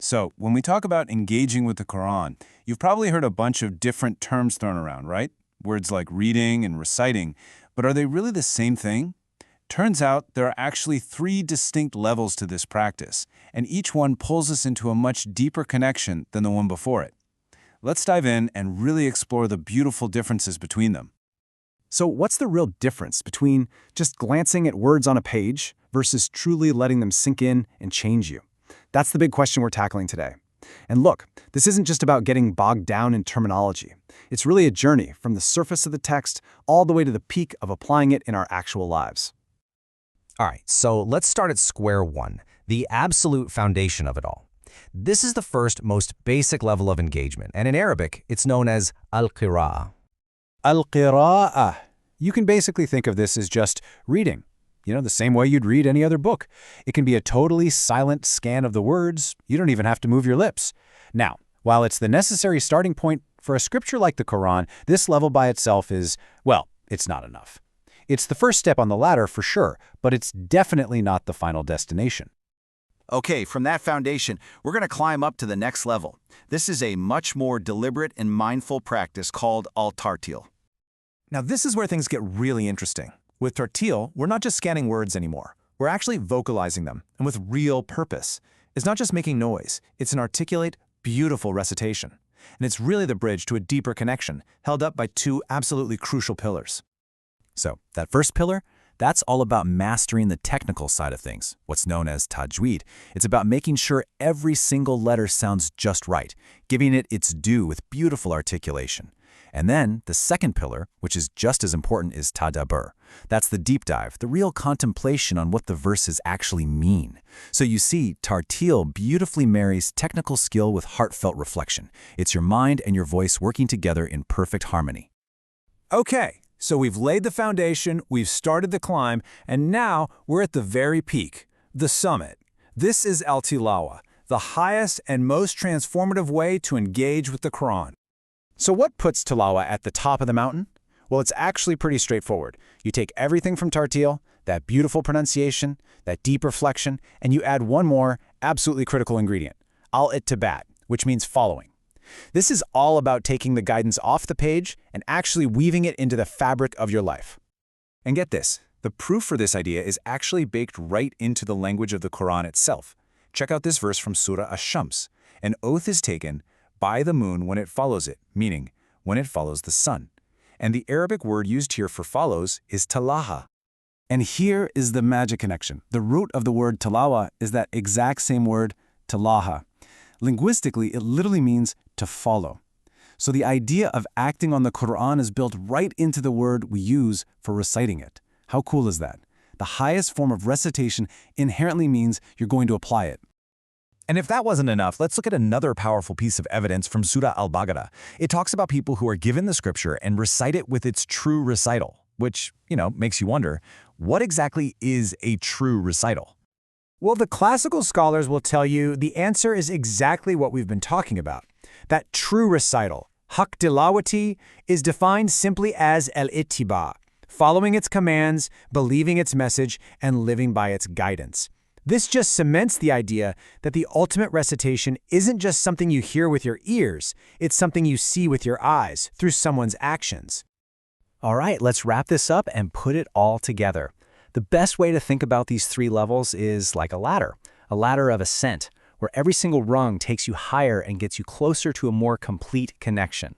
So, when we talk about engaging with the Quran, you've probably heard a bunch of different terms thrown around, right? Words like reading and reciting, but are they really the same thing? Turns out there are actually 3 distinct levels to this practice, and each one pulls us into a much deeper connection than the one before it. Let's dive in and really explore the beautiful differences between them. So what's the real difference between just glancing at words on a page versus truly letting them sink in and change you? That's the big question we're tackling today. And look, this isn't just about getting bogged down in terminology. It's really a journey from the surface of the text all the way to the peak of applying it in our actual lives. All right, so let's start at square one, the absolute foundation of it all. This is the first, most basic level of engagement, and in Arabic, it's known as al-qira'ah. Al-qira'ah. You can basically think of this as just reading. The same way you'd read any other book. It can be a totally silent scan of the words. You don't even have to move your lips. Now, while it's the necessary starting point for a scripture like the Quran, this level by itself is, well, it's not enough. It's the first step on the ladder for sure, but it's definitely not the final destination. Okay, from that foundation, we're going to climb up to the next level. This is a much more deliberate and mindful practice called al-tartil. Now this is where things get really interesting. With tartil, we're not just scanning words anymore. We're actually vocalizing them, and with real purpose. It's not just making noise. It's an articulate, beautiful recitation. And it's really the bridge to a deeper connection, held up by 2 absolutely crucial pillars. So, that first pillar, that's all about mastering the technical side of things, what's known as tajweed. It's about making sure every single letter sounds just right, giving it its due with beautiful articulation. And then, the second pillar, which is just as important, is tadabbur. That's the deep dive, the real contemplation on what the verses actually mean. So you see, tartil beautifully marries technical skill with heartfelt reflection. It's your mind and your voice working together in perfect harmony. Okay, so we've laid the foundation, we've started the climb, and now we're at the very peak, the summit. This is al-tilawah, the highest and most transformative way to engage with the Quran. So what puts tilawah at the top of the mountain? Well, it's actually pretty straightforward. You take everything from tartil, that beautiful pronunciation, that deep reflection, and you add one more absolutely critical ingredient, al-ittiba', which means following. This is all about taking the guidance off the page and actually weaving it into the fabric of your life. And get this, the proof for this idea is actually baked right into the language of the Quran itself. Check out this verse from Surah Ash-Shams. An oath is taken by the moon when it follows it, meaning when it follows the sun. And the Arabic word used here for follows is talaha. And here is the magic connection. The root of the word tilawah is that exact same word, talaha. Linguistically, it literally means to follow. So the idea of acting on the Quran is built right into the word we use for reciting it. How cool is that? The highest form of recitation inherently means you're going to apply it. And if that wasn't enough, let's look at another powerful piece of evidence from Surah Al-Baqarah. It talks about people who are given the scripture and recite it with its true recital, which, makes you wonder, what exactly is a true recital? Well, the classical scholars will tell you the answer is exactly what we've been talking about. That true recital, haq tilawati, is defined simply as al-ittiba', following its commands, believing its message, and living by its guidance. This just cements the idea that the ultimate recitation isn't just something you hear with your ears, it's something you see with your eyes through someone's actions. All right, let's wrap this up and put it all together. The best way to think about these 3 levels is like a ladder of ascent, where every single rung takes you higher and gets you closer to a more complete connection.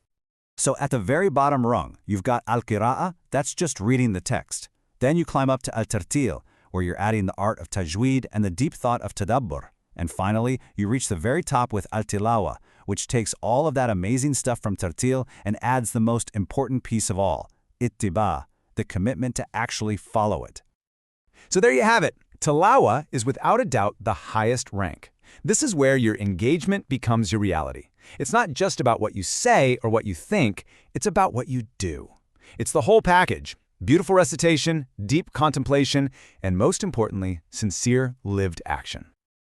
So at the very bottom rung, you've got al-qira'ah, that's just reading the text. Then you climb up to al-tartil, where you're adding the art of tajweed and the deep thought of tadabbur. And finally, you reach the very top with al-tilawah, which takes all of that amazing stuff from tartil and adds the most important piece of all, ittiba', the commitment to actually follow it. So there you have it. Tilawah is without a doubt the highest rank. This is where your engagement becomes your reality. It's not just about what you say or what you think, it's about what you do. It's the whole package. Beautiful recitation, deep contemplation, and most importantly, sincere lived action.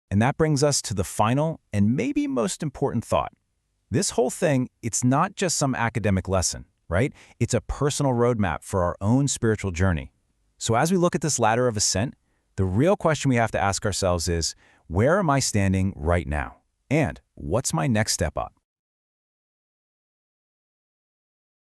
And that brings us to the final and maybe most important thought. This whole thing, it's not just some academic lesson, right? It's a personal roadmap for our own spiritual journey. So as we look at this ladder of ascent, the real question we have to ask ourselves is, where am I standing right now? And what's my next step up?